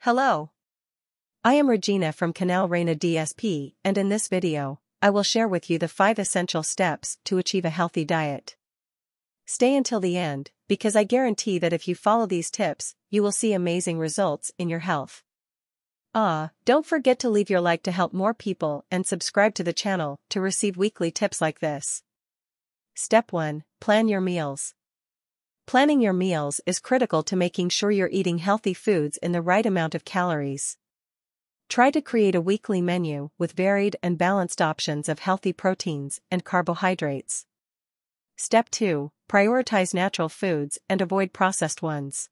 Hello. I am Regina from Canal Reina DSP, and in this video, I will share with you the 5 essential steps to achieve a healthy diet. Stay until the end, because I guarantee that if you follow these tips, you will see amazing results in your health. Don't forget to leave your like to help more people and subscribe to the channel to receive weekly tips like this. Step 1. Plan your meals. Planning your meals is critical to making sure you're eating healthy foods in the right amount of calories. Try to create a weekly menu with varied and balanced options of healthy proteins and carbohydrates. Step 2. Prioritize natural foods and avoid processed ones.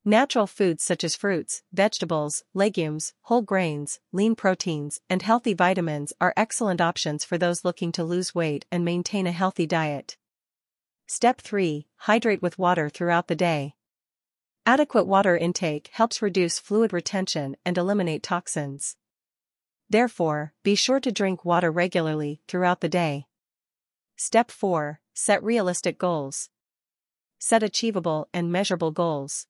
Natural foods such as fruits, vegetables, legumes, whole grains, lean proteins, and healthy vitamins are excellent options for those looking to lose weight and maintain a healthy diet. Step 3. Hydrate with water throughout the day. Adequate water intake helps reduce fluid retention and eliminate toxins. Therefore, be sure to drink water regularly throughout the day. Step 4. Set realistic goals. Set achievable and measurable goals.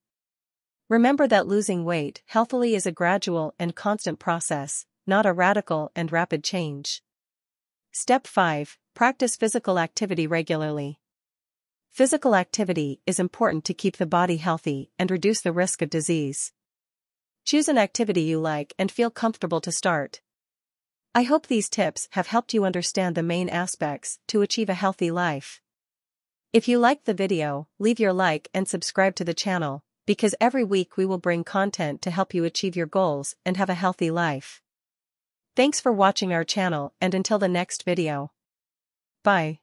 Remember that losing weight healthily is a gradual and constant process, not a radical and rapid change. Step 5. Practice physical activity regularly. Physical activity is important to keep the body healthy and reduce the risk of disease. Choose an activity you like and feel comfortable to start. I hope these tips have helped you understand the main aspects to achieve a healthy life. If you liked the video, leave your like and subscribe to the channel, because every week we will bring content to help you achieve your goals and have a healthy life. Thanks for watching our channel, and until the next video. Bye.